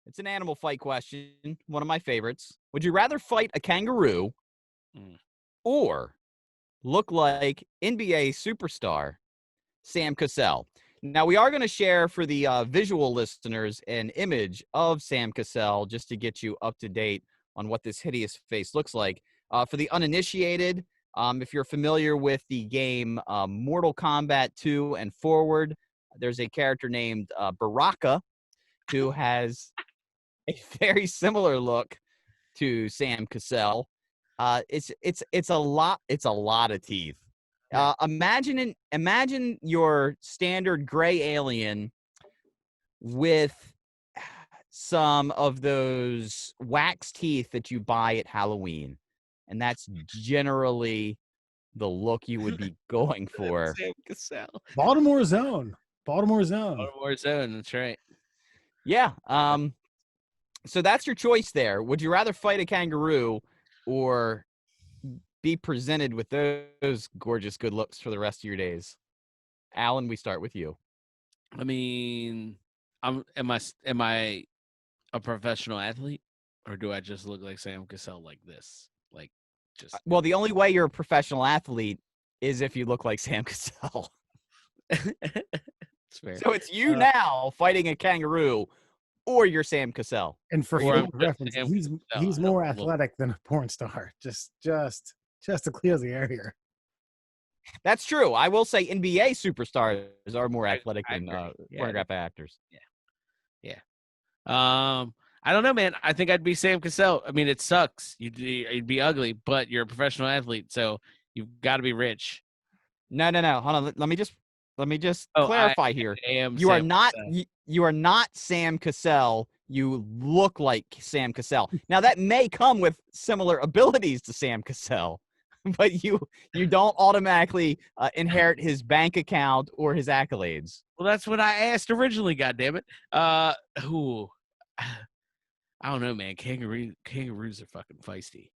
It's an animal fight question, one of my favorites. Would you rather fight a kangaroo or look like NBA superstar Sam Cassell? Now, we are going to share for the visual listeners an image of Sam Cassell just to get you up to date on what this hideous face looks like. For the uninitiated, if you're familiar with the game Mortal Kombat 2 and forward, there's a character named Baraka who has a very similar look to Sam Cassell. It's a lot of teeth. Imagine your standard gray alien with some of those wax teeth that you buy at Halloween, and that's generally the look you would be going for. Sam Cassell. Baltimore zone. That's right. Yeah. So that's your choice there. Would you rather fight a kangaroo or be presented with those gorgeous good looks for the rest of your days? Alan, we start with you. I mean, am I a professional athlete, or do I just look like Sam Cassell like this? Like, just well, the only way you're a professional athlete is if you look like Sam Cassell. It's fair. So it's you now fighting a kangaroo, or you're Sam Cassell. And for reference, he's more athletic than a porn star. Just to clear the air here. That's true. I will say NBA superstars are more athletic than pornographic actors. Yeah. I don't know, man. I think I'd be Sam Cassell. I mean, it sucks. You'd be ugly, but you're a professional athlete, so you've got to be rich. No. Hold on. Let me just clarify here. You are not Sam Cassell. You look like Sam Cassell. Now that may come with similar abilities to Sam Cassell, but you don't automatically inherit his bank account or his accolades. Well, that's what I asked originally. Goddammit. I don't know, man. Kangaroos are fucking feisty.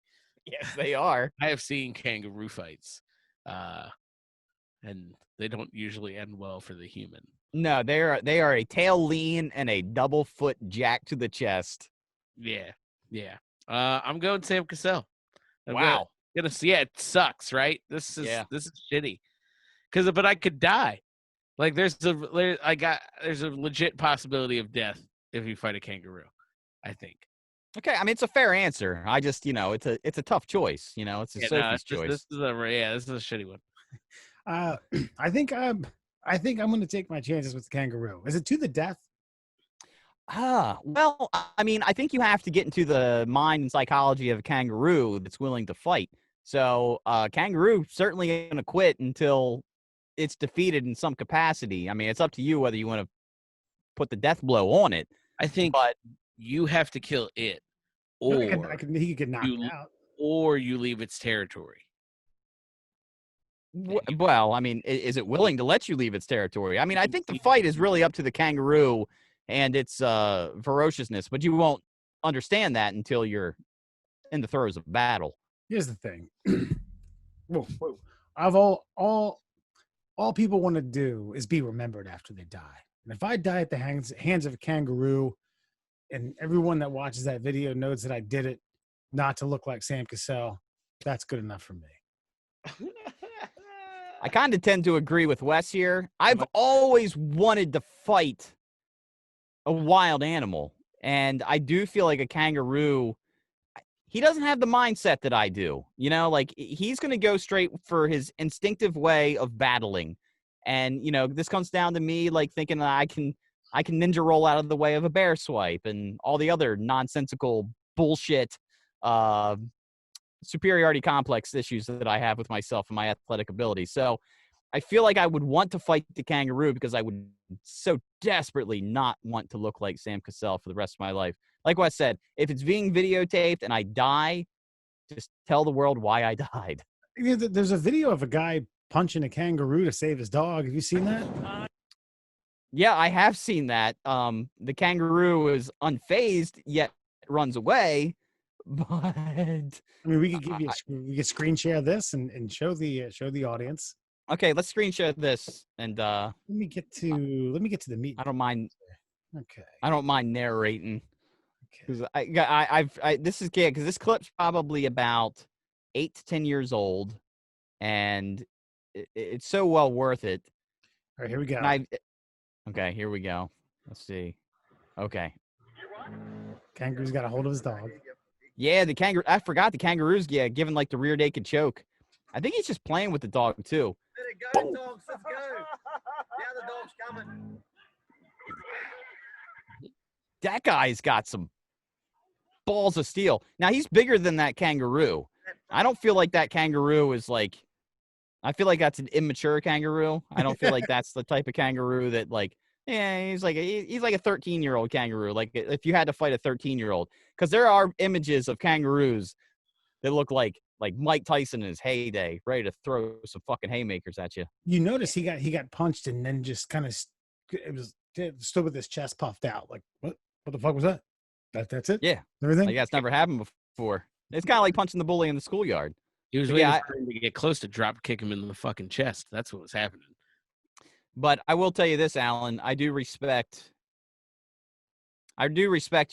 Yes, they are. I have seen kangaroo fights, and they don't usually end well for the human. No, they are a tail lean and a double foot jack to the chest. Yeah. I'm going Sam Cassell. Wow. It sucks, right? This is shitty. But I could die. Like there's a legit possibility of death if you fight a kangaroo, I think. Okay, I mean it's a fair answer. I just, it's a tough choice. It's Sophie's choice. This is a shitty one. I think I'm going to take my chances with the kangaroo. Is it to the death? Well, I mean, I think you have to get into the mind and psychology of a kangaroo that's willing to fight. So, kangaroo certainly going to quit until it's defeated in some capacity. I mean, it's up to you whether you want to put the death blow on it. I think, but you have to kill it, or he could knock it out, or you leave its territory. Well, I mean, is it willing to let you leave its territory? I mean, I think the fight is really up to the kangaroo and its ferociousness, but you won't understand that until you're in the throes of battle. Here's the thing. All people want to do is be remembered after they die. And if I die at the hands of a kangaroo, and everyone that watches that video knows that I did it not to look like Sam Cassell, that's good enough for me. I kind of tend to agree with Wes here. I've always wanted to fight a wild animal, and I do feel like a kangaroo, he doesn't have the mindset that I do. Like he's going to go straight for his instinctive way of battling. And, this comes down to me like thinking that I can ninja roll out of the way of a bear swipe and all the other nonsensical bullshit superiority complex issues that I have with myself and my athletic ability. So I feel like I would want to fight the kangaroo because I would so desperately not want to look like Sam Cassell for the rest of my life. Like what I said, if it's being videotaped and I die, just tell the world why I died. There's a video of a guy punching a kangaroo to save his dog. Have you seen that? Yeah, I have seen that. The kangaroo is unfazed, yet runs away. But I mean, we could screen share this and show the audience. Okay, let's screen share this and let me get to the meat. I don't mind. Okay. I don't mind narrating. Because this is good because this clip's probably about 8 to 10 years old, and it's so well worth it. All right, here we go. Okay, here we go. Let's see. Okay. Kangaroo's got a hold of his dog. Yeah, the kangaroo. I forgot the kangaroo's giving like the rear naked choke. I think he's just playing with the dog too. Let it go, dogs. Let's go. The other dog's coming. That guy's got some balls of steel. Now he's bigger than that kangaroo. I don't feel like that kangaroo is like. I feel like that's an immature kangaroo. I don't feel like that's the type of kangaroo that like. Yeah, he's like a 13-year-old kangaroo. Like if you had to fight a 13-year-old, because there are images of kangaroos that look like Mike Tyson in his heyday, ready to throw some fucking haymakers at you. You notice he got punched and then just kind of stood with his chest puffed out. Like what the fuck was that? That's it? Yeah, everything. Like that's never happened before. It's kind of like punching the bully in the schoolyard. He was waiting for him to get close to drop kick him in the fucking chest. That's what was happening. But I will tell you this, Alan. I do respect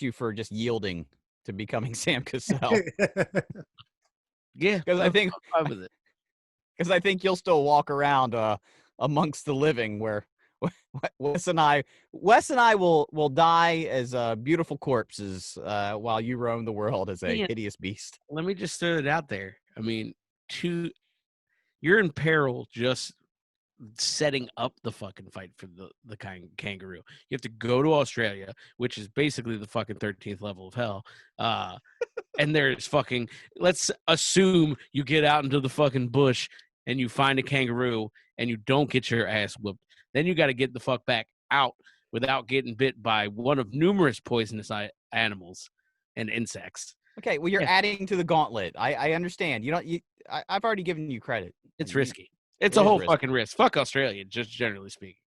you for just yielding to becoming Sam Cassell. Yeah, because I think you'll still walk around amongst the living, where Wes and I will die as beautiful corpses while you roam the world as a hideous beast. Let me just throw it out there. I mean, you're in peril just setting up the fucking fight for the kangaroo. You have to go to Australia, which is basically the fucking 13th level of hell. And there's fucking, let's assume you get out into the fucking bush and you find a kangaroo and you don't get your ass whooped. Then you got to get the fuck back out without getting bit by one of numerous poisonous animals and insects. Okay, well, you're adding to the gauntlet. I understand. I've already given you credit. It's risky. It's a whole fucking risk. Fuck Australia, just generally speaking.